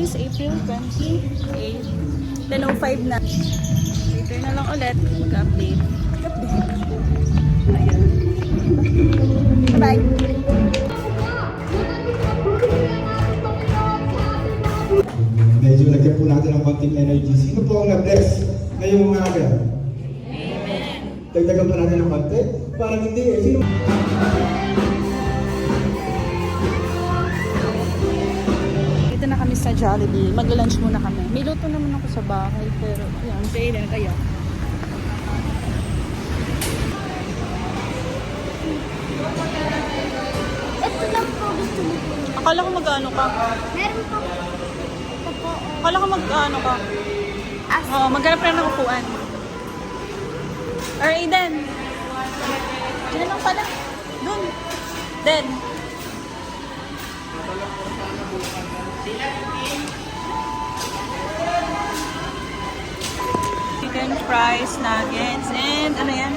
is April 28. 10:05 na. Later na lang ulit. Mag-update. Ayan. Bye-bye. Medyo lagyan po natin ng konting energy. Sino po ang na-bless ngayong umaga? Amen. Dagdagan pa natin ng konti? Parang hindi eh. Sino? Dito na kami sa Jollibee. Magla-lunch muna kami. May luto naman ako sa bahay. Pero, ayan. Sa Aiden, kaya. Ito lang po gusto mo po. Akala ko mag-ano ka. Meron po. Ito po. Akala ko mag-ano ka. As Oo, maghanap rin ng upuan. Or Aiden. Diyan lang pala. Dun. Den. Chicken fries, nuggets, and ano yan?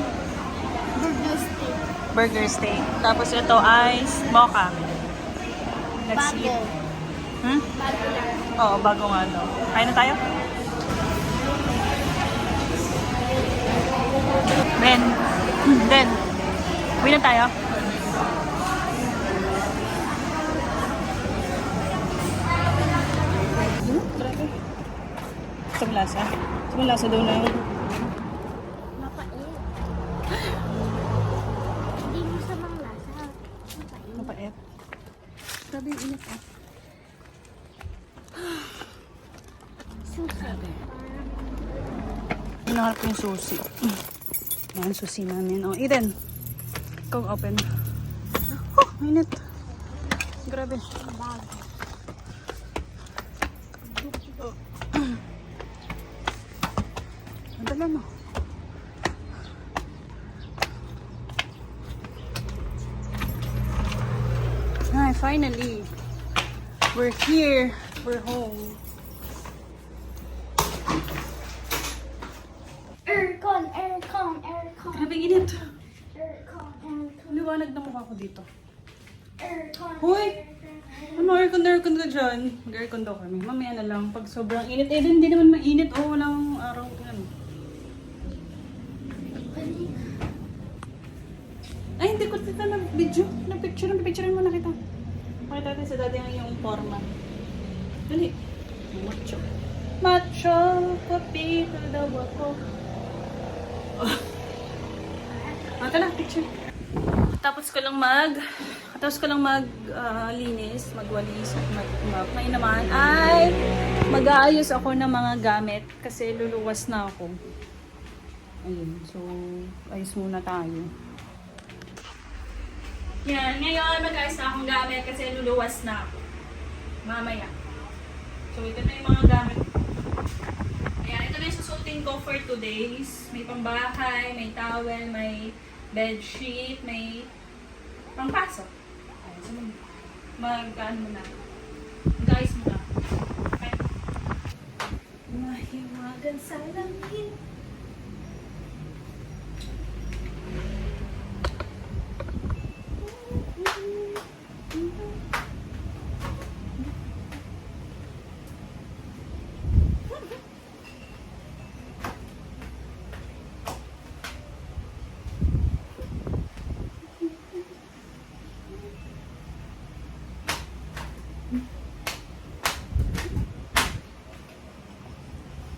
burger steak. Burger steak. Tapos ito ice mocha. Let's eat. Bago. Hmm? Bago lang. Oo, bago nga daw. Kain na tayo? Ben. Den. Uwi na tayo? Grabe. Isang lasa. Isang lasa daw na yun. Mapait. Hindi mo sa mga lasa. Mapait. Mapait. Grabe yung init ah. Susi. Hinaharap ko yung susi. Yan, susi namin. Oh, Eden. Ikaw open. Oh, init. Grabe. Bago. Madala no. Hi, finally. We're here. We're home. Aircon, aircon, aircon. Grabe init. Aircon, aircon. Liwanag na mukha ko dito. Aircon. Hoy! Ano aircon ka dyan? Mag-aircon daw kami. Mamaya na lang. Pag sobrang init. Eh, hindi naman mainit. Oh, walang araw. Ano. Ay, hindi ko kita na video. Napicture mo na kita. Pakita natin sa dati ang iyong forma. Dali. Macho. Macho. Papito daw ako. Ito na, picture. Tapos ko lang linis, magwalis at mag-map. Ngayon naman ay mag-aayos ako ng mga gamit kasi luluwas na ako. Ayun, so ayos muna tayo. Yan, ngayon mag-aayos na akong gamit kasi luluwas na ako. Mamaya. So ito na yung mga gamit. Ayan, ito na yung susutin ko for 2 days. May pambahay, may towel, may bedsheet, may pangpasok. Ayan, so mag-ano muna. Mag-ayos muna. Okay. Mahiwagan sa langit.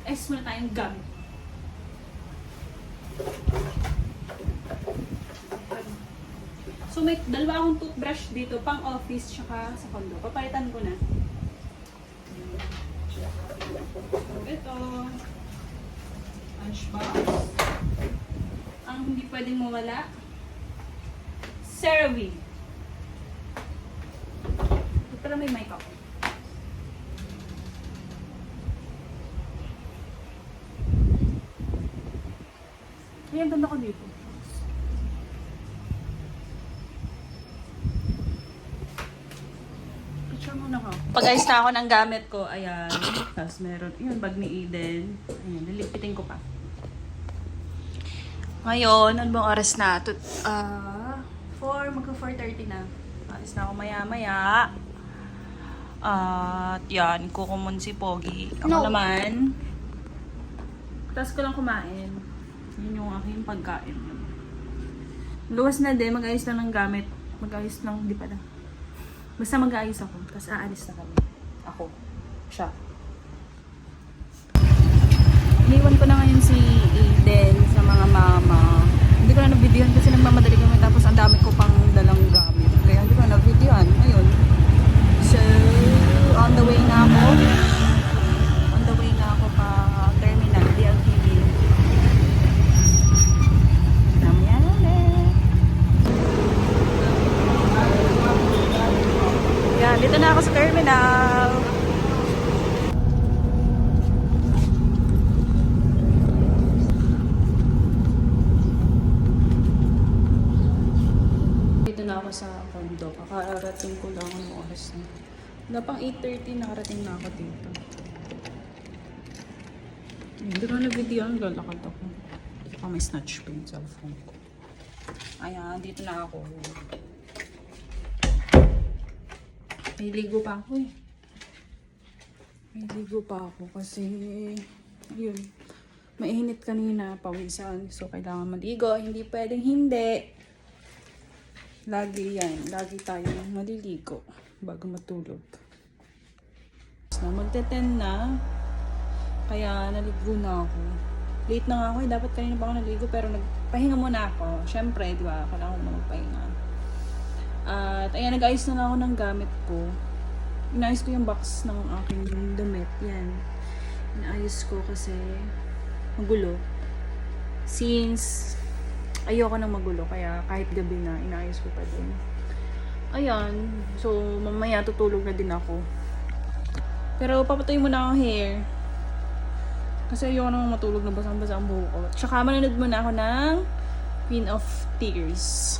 Ayos muna tayong gamit. So may dalawa akong toothbrush dito, pang office tsaka sa condo. Papalitan ko na. Ito. Lunchbox. Ang hindi pwedeng mawala. CeraVe. Pero may mic ako. Ayan, ganda ko dito. Picture muna ako. Pag-ayos na ako ng gamit ko, ayan. Tapos meron, yun, bag ni Eden. Ayan, nilipitin ko pa. Ngayon, ano bang oras na? 4, magka 4:30 na. Alis na ako maya-maya. At yan, kukumon si Pogi. Ako No. naman, tapos ko lang kumain. Yun yung aking pagkain. Luwas na din, mag-ayos lang ng gamit. Mag-ayos lang, di pala. Basta mag-ayos ako, tapos aalis na kami. Ako. Siya. Iniwan ko na ngayon si Aiden sa mga mama. Hindi ko na nabidyohan kasi nagmamadali kami tapos ang dami ko pang dalang gamit. Kaya hindi ko na nabidyohan. Ayun. So, on the way na ako. On the way na ako pa terminal, DLTV. Namaya ulit. Yan, dito na ako sa terminal. Dito na ako sa condo. Kakarating ko lang ang oras na. Wala pang 8:30, nakarating na ako dito. Hindi ko na video ang lalakad ako. Baka may snatch pa yung cellphone ko. Ayan, dito na ako. May ligo pa ako eh. May ligo pa ako kasi yun. Mainit kanina, pawisan. So, kailangan maligo. Hindi pwedeng hindi. Lagi yan. Lagi tayong maliligo bago matulog. Magte-10 na. Kaya naligo na ako. Late na nga ako. Dapat kanina pa ako naligo pero nagpahinga muna ako. Siyempre, di ba? Kailangan ko na magpahinga. At ayan, nag-ayos na lang ako ng gamit ko. Inayos ko yung box ng aking damit. Yan. Inayos ko kasi magulo. Since ayoko nang magulo, kaya kahit gabi na, inayos ko pa din. Ayan. So, mamaya tutulog na din ako. Pero papatuloy muna ang hair. Kasi ayoko nang matulog na basang-basa ang buhok ko. Tsaka manonood muna ako ng Queen of Tears.